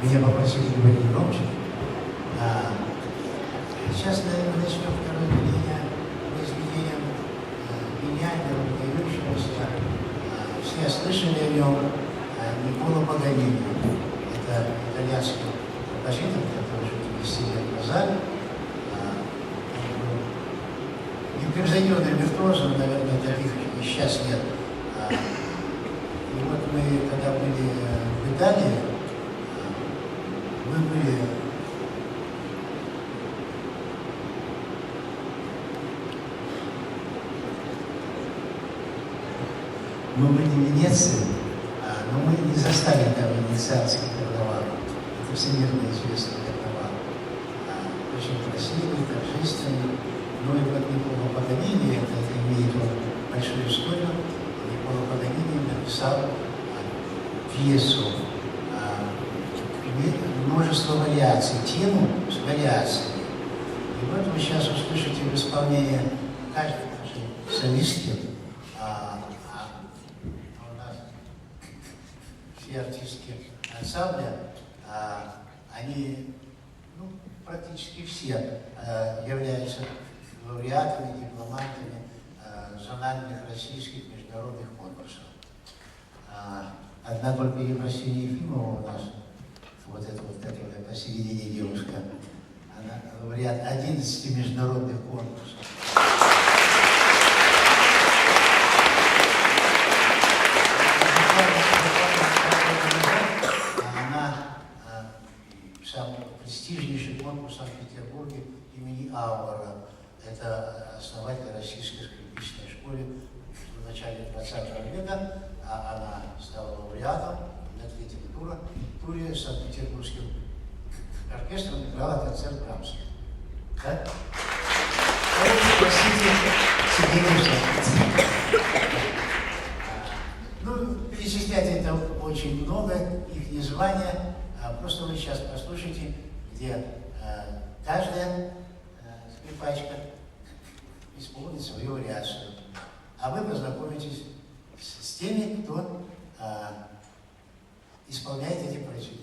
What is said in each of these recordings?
Меня попросили говорить громче. Сейчас, наверное, начнем второе произведение гениального, выдающегося. Все слышали о нем. Никколо Паганини. Это итальянский композитор, который жил 50 лет назад. Непревзойденный виртуозом, наверное, таких и сейчас нет. И вот мы, когда были в Италии, мы были в Венеции, но мы не застали там венецианский карнавал. Это всемирно известный карнавал. Очень красивый, торжественный. Ну и вот Никколо Паганини, это имеет большую историю. Никколо Паганини написал пьесу, множество вариаций, тему с вариациями. И вот вы сейчас услышите в исполнении каждой нашей солистки. У нас все артистки ансамбля, они, практически все являются лауреатами, дипломантами зональных российских международных конкурсов. Одна только Ефросинья Ефимова у нас, вот эта вот, которая посередине девушка, она лауреат 11 международных конкурсов. Она самый престижнейший конкурс в Санкт-Петербурге имени Ауэра. Это основатель российской скрипичной школы в начале 20 века. Она стала лауреатом на третьем туре с Санкт-Петербургским оркестром, играла концерт Брамса. Да? Перечислять это очень много, их названия. Просто вы сейчас послушайте, где каждая скрипачка исполнит свою вариацию. А вы познакомитесь с теми, кто исполняет эти произведения.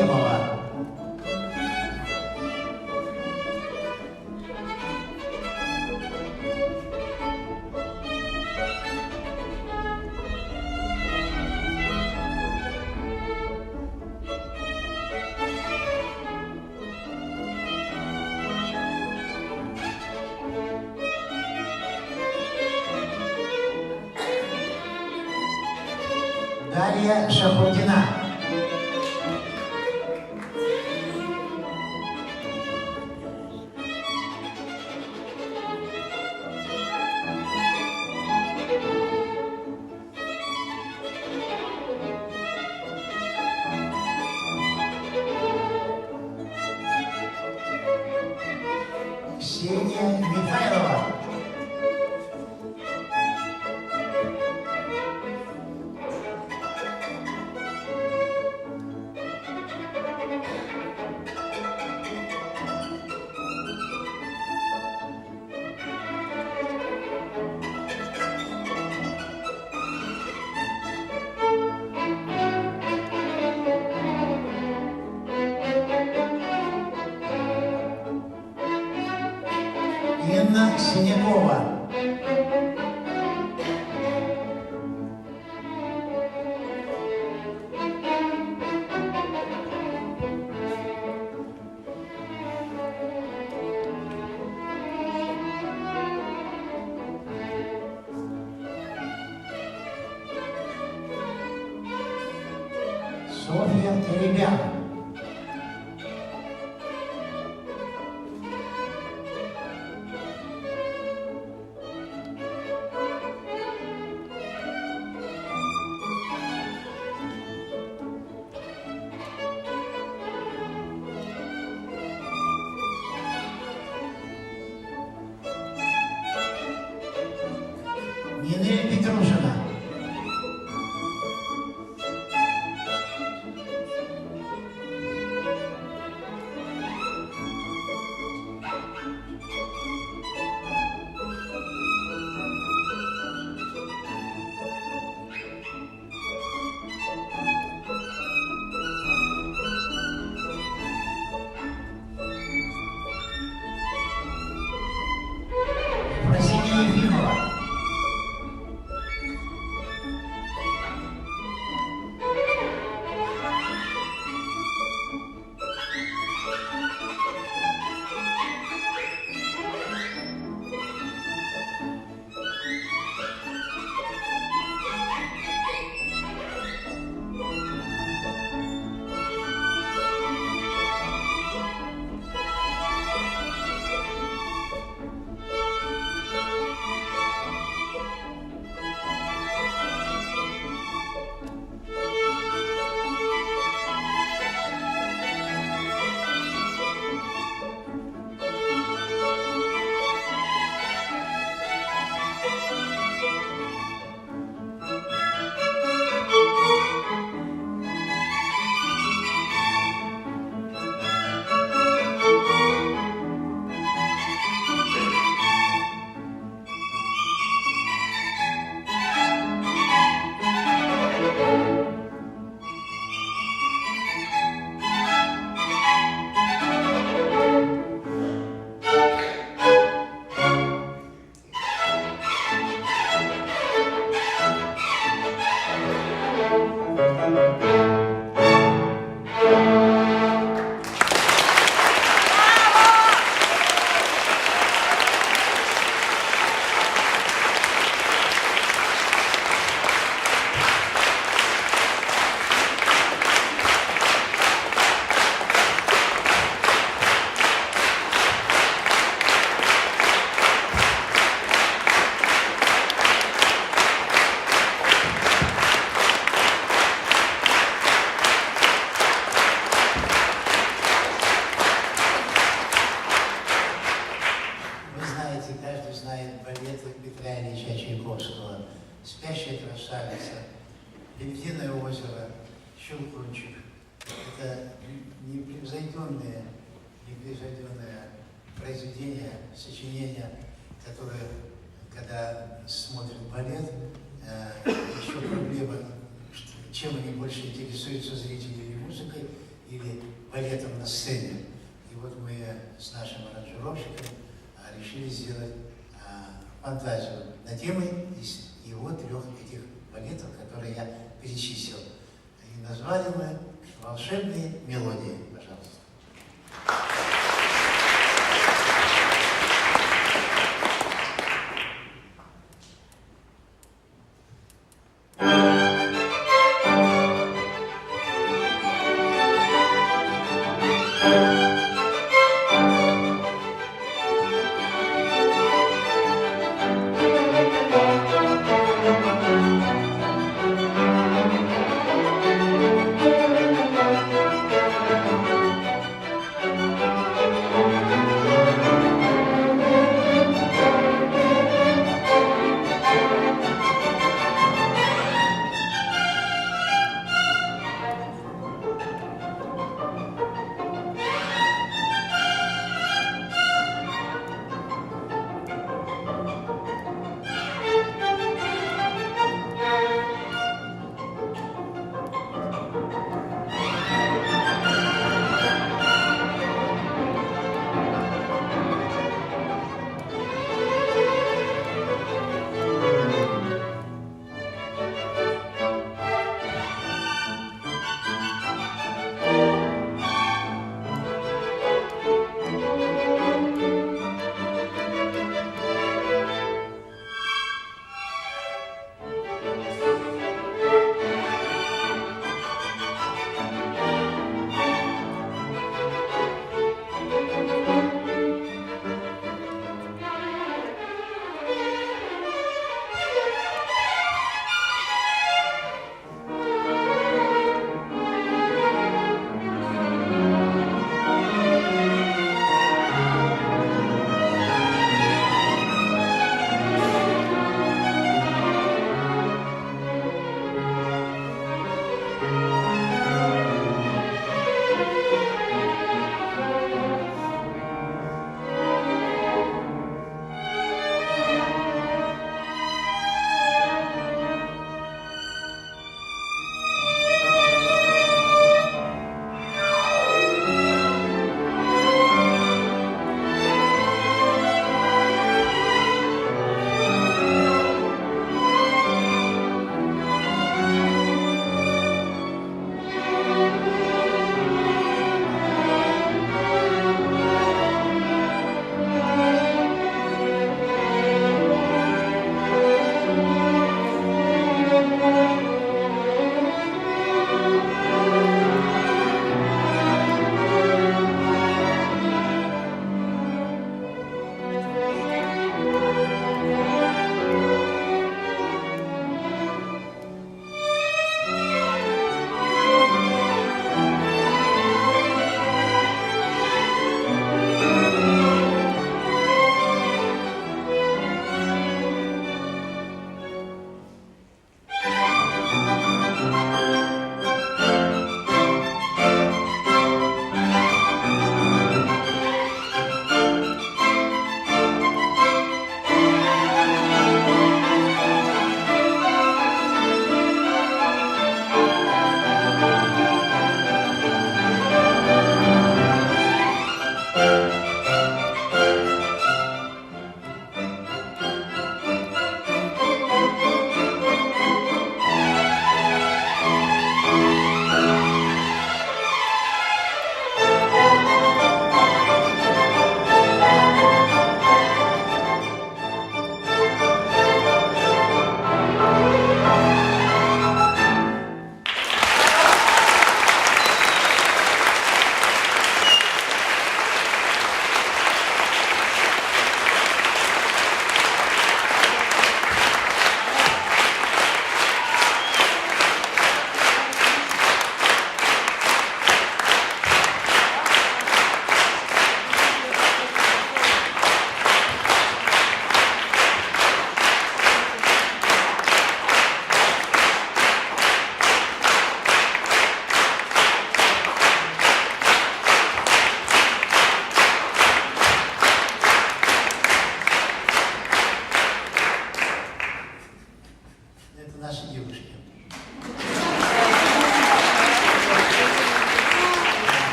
Ефремова. Дарья Шахурдина. Ксения Михайлова. Инна Синякова. Софья Теребян. Нинель Петрушина. Ефросинья Ефимова. Каждый знает балеты Петра Ильича Чайковского, «Спящая красавица», «Лебединое озеро», «Щелкунчик». Это непревзойденное произведение, сочинение, которое, когда смотрят балет, еще проблема, чем они больше интересуются, зрители, или музыкой, или балетом на сцене. И вот мы с нашим аранжировщиком решили сделать фантазию на темы из его 3 этих балетов, которые я перечислил. И назвали мы «Волшебные мелодии». Пожалуйста.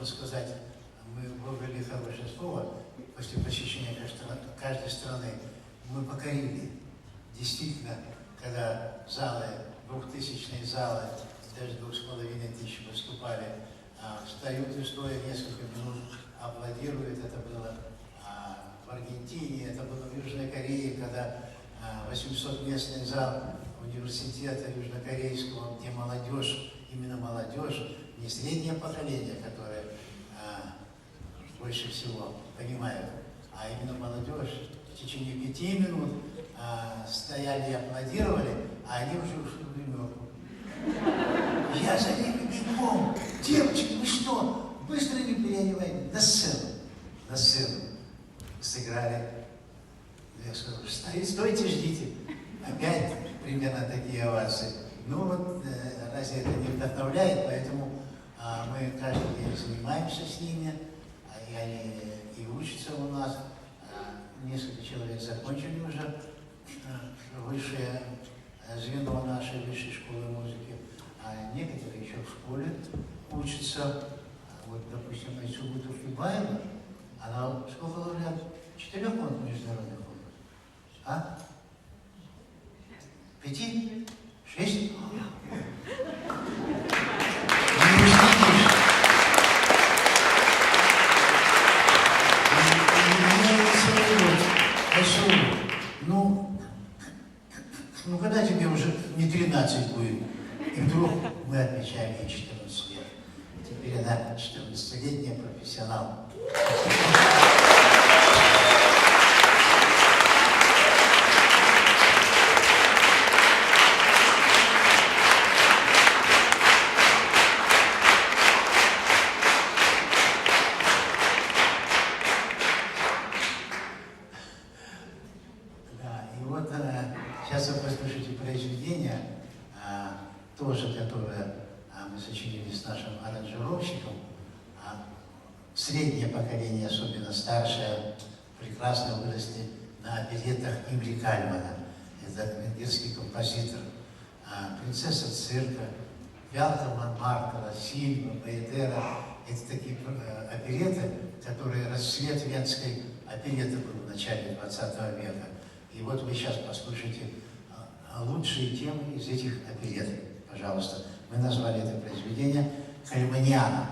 можно сказать, мы выбрали хорошее слово после посещения каждой страны. Мы покорили. Действительно, когда залы, 2000-е залы, даже 2500 выступали, встают и стоя несколько минут, аплодируют. Это было в Аргентине, это было в Южной Корее, когда 800-местный зал университета южнокорейского, где молодежь, именно молодежь, не среднее поколение, которое больше всего понимает, а именно молодежь в течение 5 минут стояли и аплодировали, а они уже ушли в гримерку. Я за ними бегом. Девочки, вы что? Быстро не переодевайте. На сцену. На сцену. Сыграли. Я сказал, стойте, ждите. Опять примерно такие овации. Ну вот, разве это не вдохновляет? Поэтому мы каждый день занимаемся с ними. И они и учатся у нас. Несколько человек закончили уже высшее звено нашей высшей школы музыки, а некоторые еще в школе учатся. Вот, допустим, Айсугу Туркибаева, она сколько лауреат? 4 международных конкурсов. А? 5? 6? Не уследишь. Ну, когда тебе уже не 13 будет, и вдруг мы отмечаем ей 14 лет. Теперь она 14-летняя профессионал. Сейчас вы послушайте произведение, тоже которое мы сочинили с нашим аранжировщиком. Среднее поколение, особенно старшее, прекрасно выросли на опереттах Имри Кальмана. Это венгерский композитор. «Принцесса цирка», «Ялта Монмартра», «Сильва», «Баедера». Это такие опереты, которые расцвет венской опереты был в начале 20 века. И вот вы сейчас послушайте лучшие темы из этих оперет. Пожалуйста. Мы назвали это произведение «Кальманиана».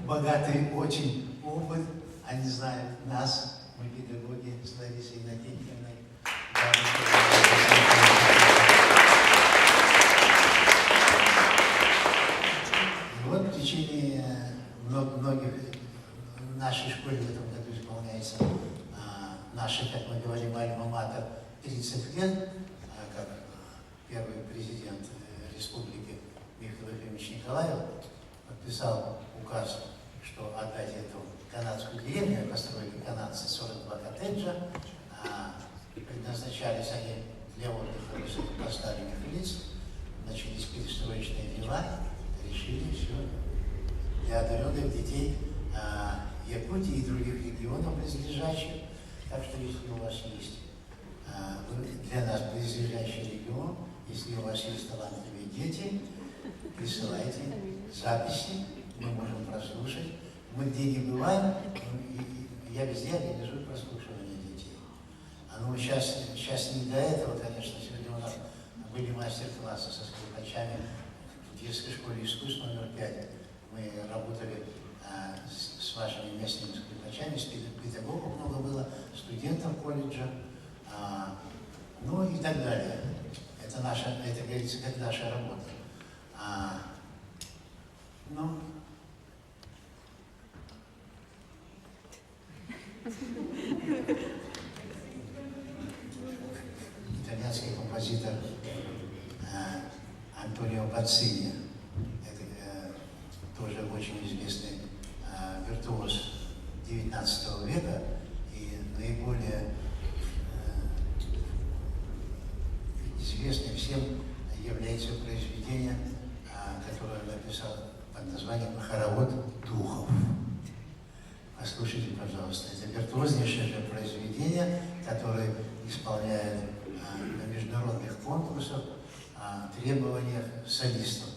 богатый очень опыт. Они знают нас, мы педагоги с Ларисой Иннокентьевной. И вот в течение многих в нашей школе в этом году исполняется наша, как мы говорим, альма-матер 30 лет, как первый президент республики Михаил Ефимович Николаев подписал указ, что отдать эту канадскую деревню, построили канадцы 42 коттеджа, предназначались они для отдыха высокопоставленных лиц, начались перестроечные дела, решили все для одаренных детей Якутии и других регионов близлежащих. Так что если у вас есть для нас близлежащий регион, если у вас есть талантливые дети, присылайте записи, мы можем прослушать. Мы где не бываем, я везде организую прослушивание детей. Ну, сейчас не до этого, конечно. Сегодня у нас были мастер-классы со скрипачами в детской школе искусств номер 5. Мы работали с вашими местными скрипачами, педагогов много было, студентов колледжа, ну и так далее. Это говорится, как наша работа. Ну, итальянский композитор Антонио Бацини, это тоже очень известный виртуоз XIX века, и наиболее известным всем является произведение, которое он написал под названием «Хоровод духов». Послушайте, пожалуйста, это виртуознейшее же произведение, которое исполняет на международных конкурсах требования солистов.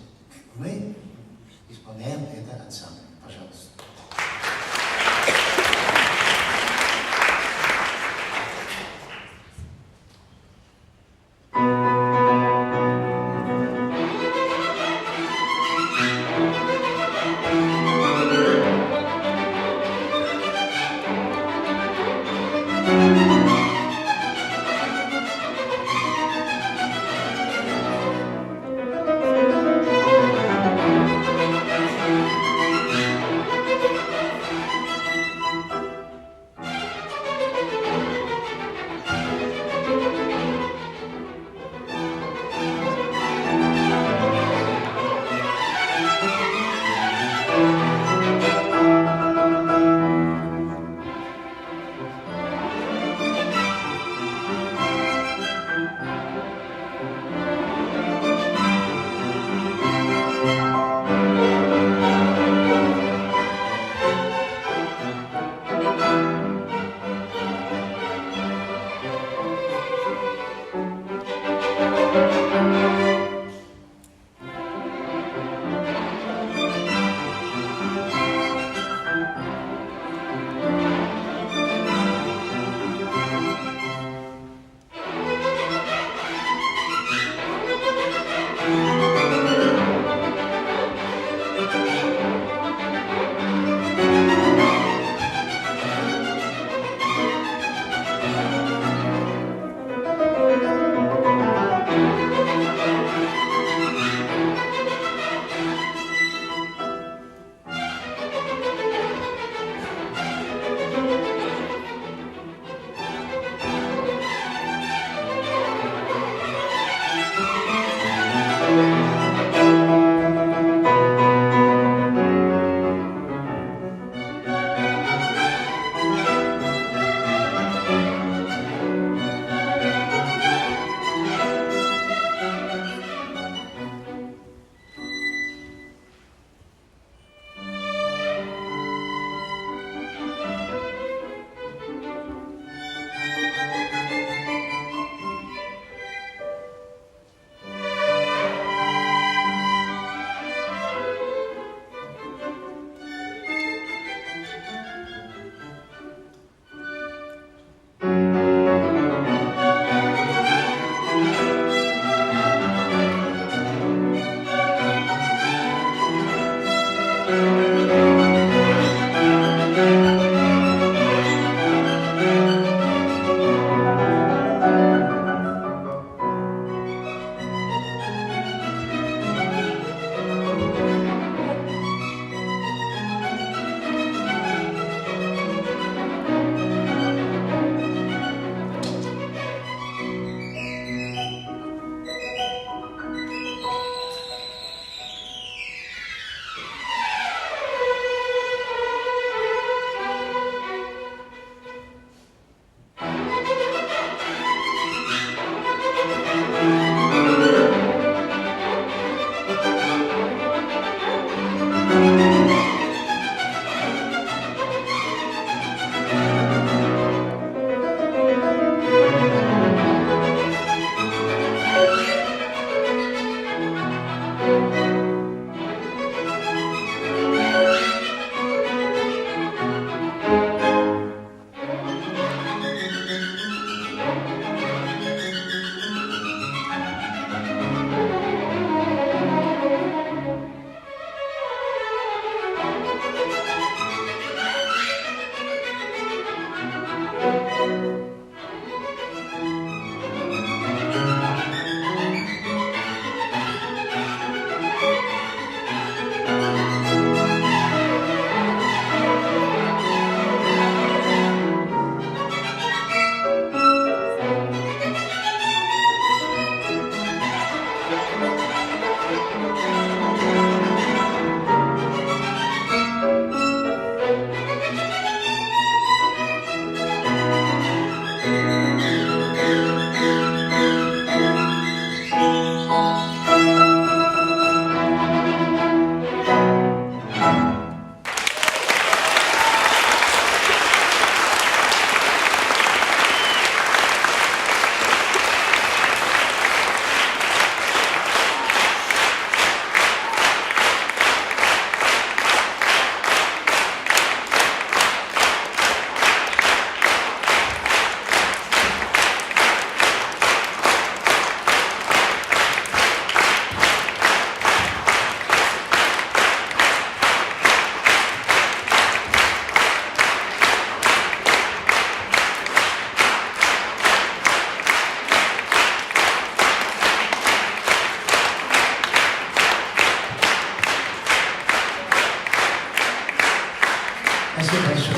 Спасибо большое.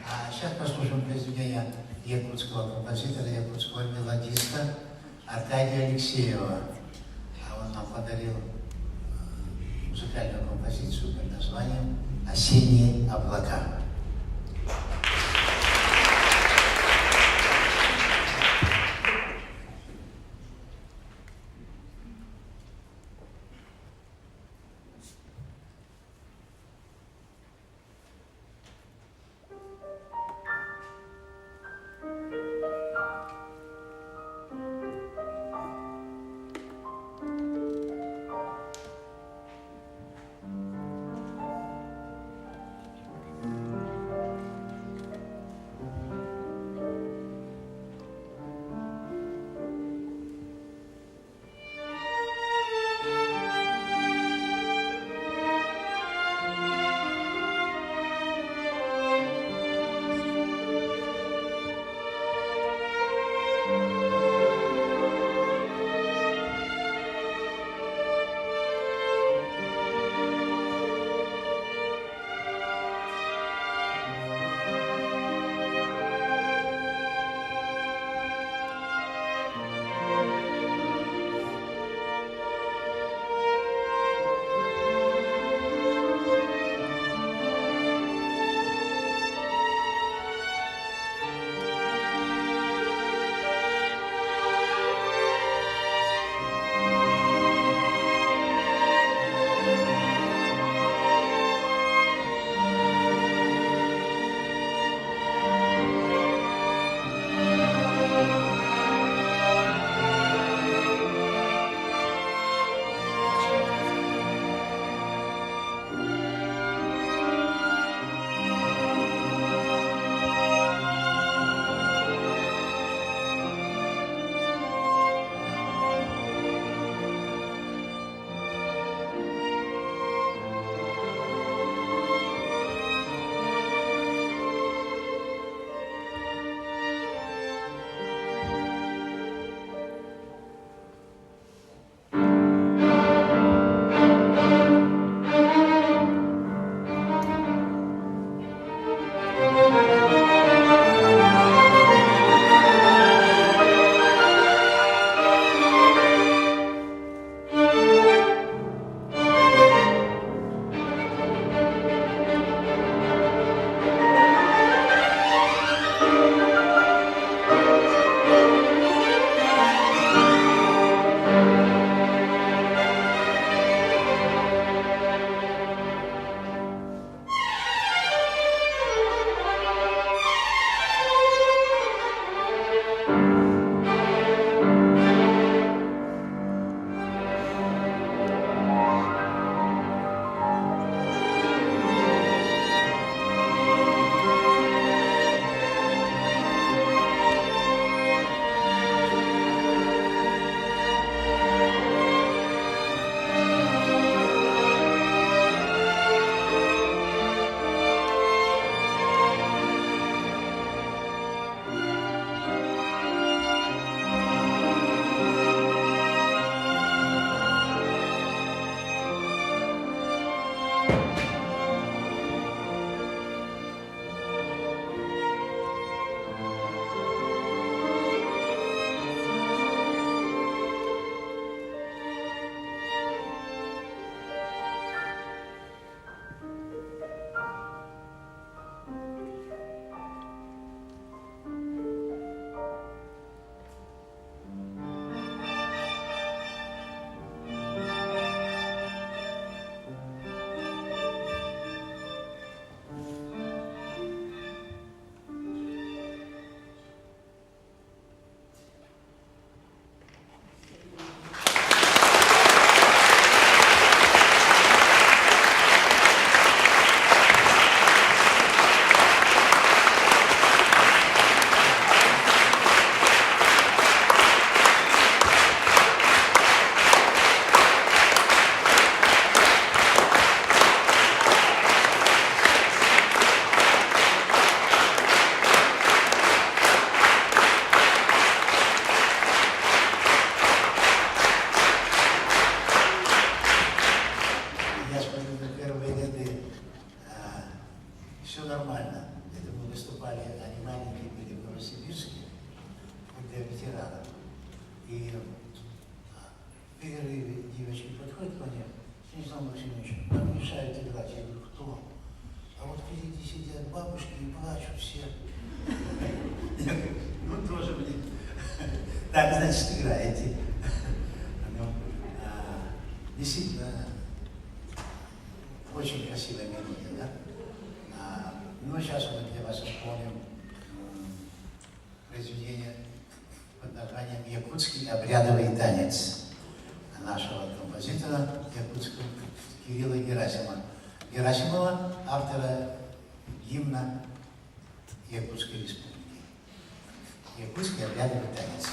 А сейчас послушаем произведение якутского композитора, якутского мелодиста Аркадия Алексеева. А он нам подарил музыкальную композицию под названием «Осенние облака». все нормально. Это мы выступали, они маленькие были в Новосибирске, для ветеранов. И в перерыве девочки подходят ко мне: Станислав Максимович, нам мешают играть. Я говорю: кто? А вот впереди сидят бабушки и плачут все. Я говорю: ну тоже мне. Так, значит, играете. Действительно, очень красивая мелодия, да? Ну, сейчас мы для вас исполним произведение под названием «Якутский обрядовый танец» нашего композитора якутского Кирилла Герасимова, автора гимна Якутской республики. Якутский обрядовый танец.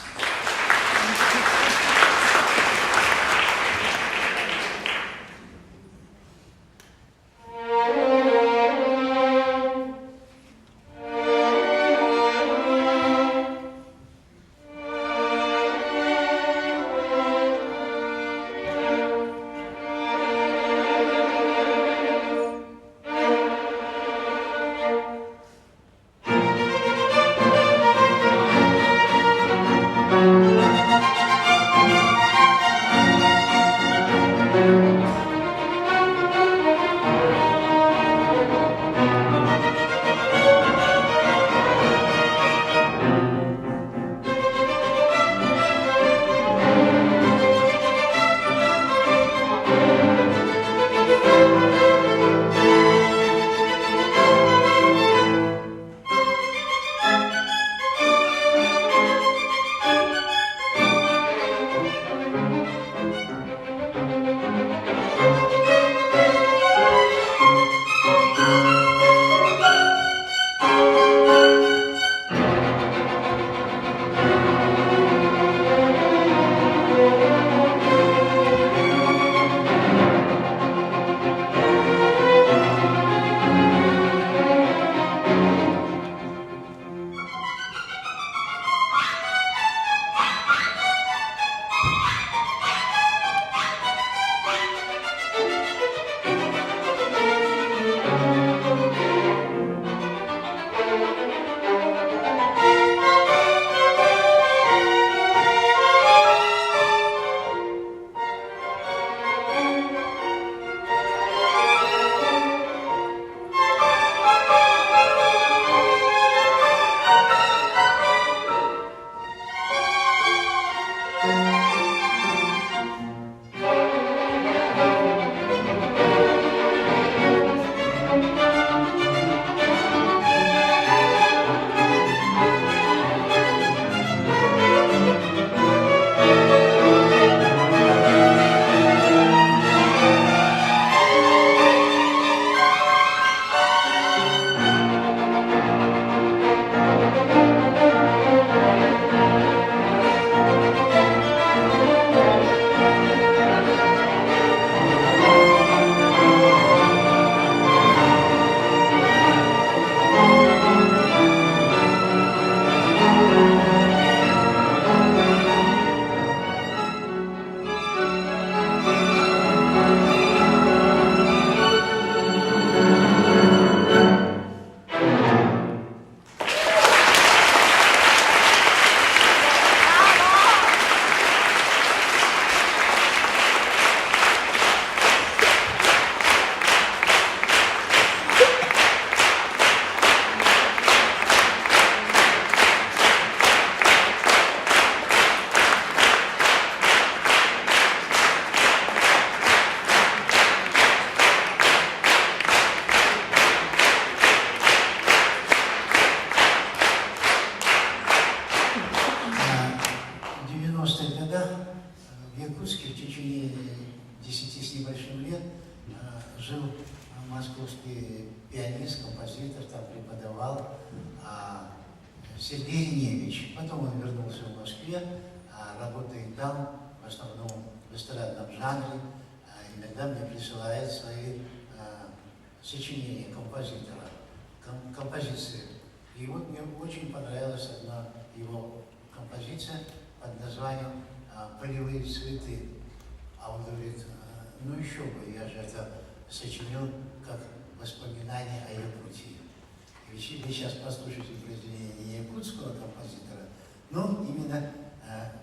Жил московский пианист, композитор, там преподавал Сергей Реневич. Потом он вернулся в Москве, работает там, в основном в эстрадном жанре. Иногда мне присылает свои сочинения композитора, композиции. И вот мне очень понравилась одна его композиция под названием «Полевые цветы». А он говорит: ну еще бы, я же это сочинил как воспоминание о Якутии. решили сейчас послушать произведение не якутского композитора, но именно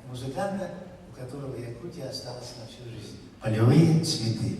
музыканта, у которого Якутия осталась на всю жизнь. «Полевые цветы».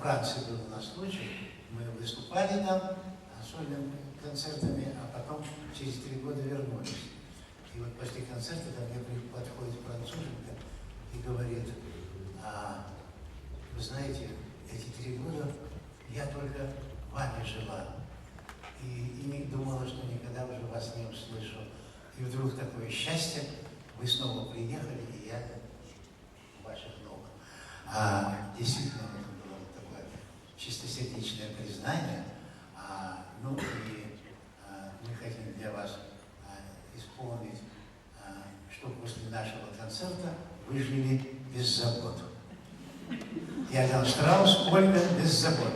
Франции был у нас случай, мы выступали там сольными концертами, а потом через 3 года вернулись. И вот после концерта ко мне подходит француженка и говорит: вы знаете, эти 3 года я только вами жила. И не думала, что никогда уже вас не услышу. И вдруг такое счастье, вы снова приехали, и я в ваших ног. Действительно, это было такое чистосердечное признание. Ну и мы хотим для вас исполнить, чтобы после нашего концерта вы жили без забот. Иоганн Штраус, Ольга, без забот.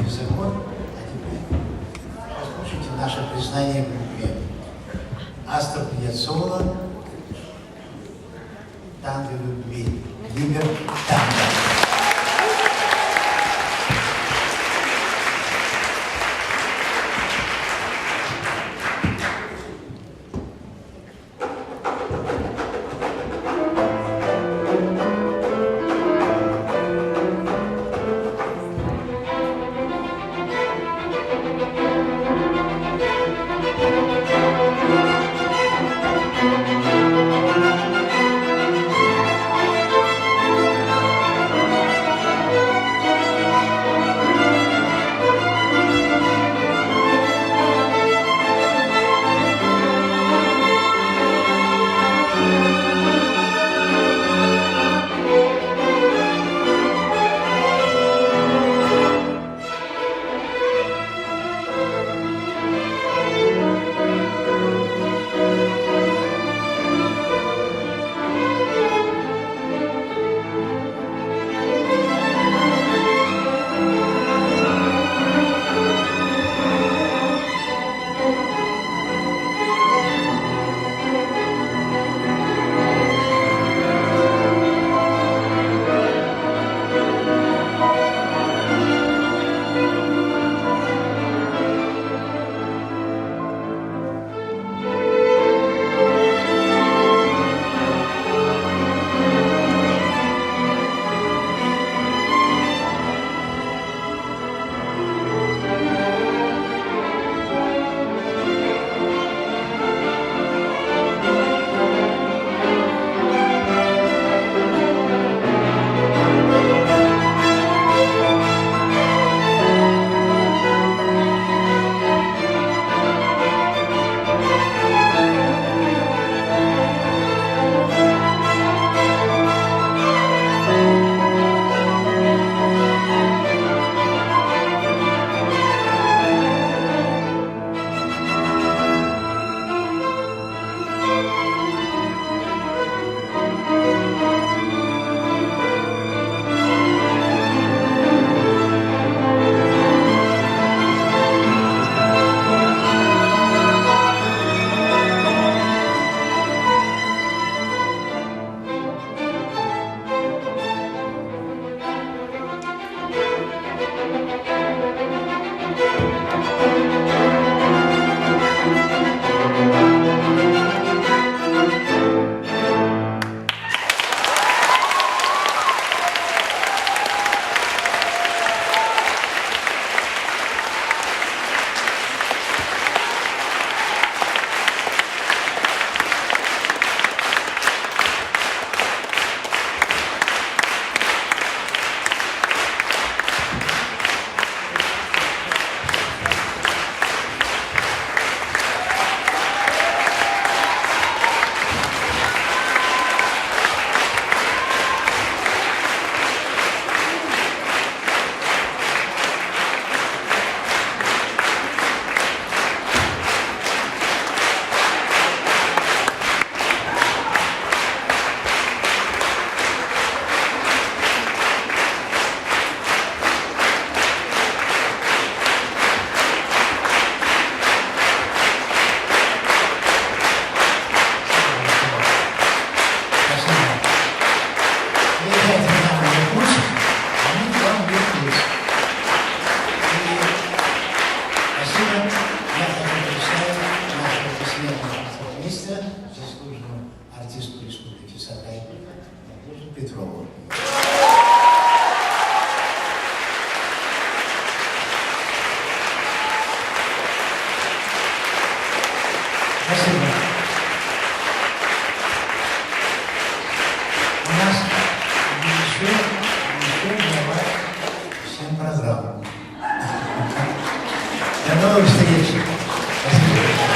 русский закон. А теперь послушайте наше признание в любви. Астор Пьяццола, танго любви, Либер танго. Петрову. Спасибо. У нас еще давай всем программу. До новых встреч. Спасибо.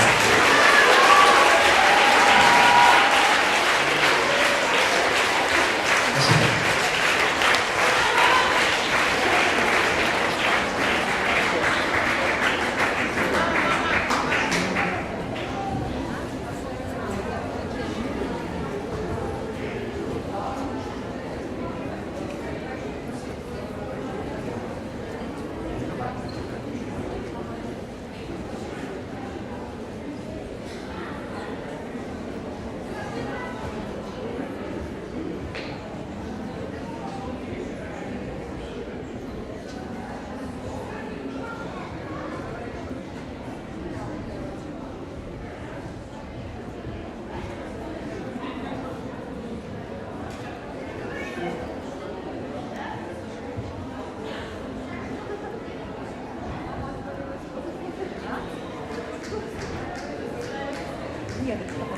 следует.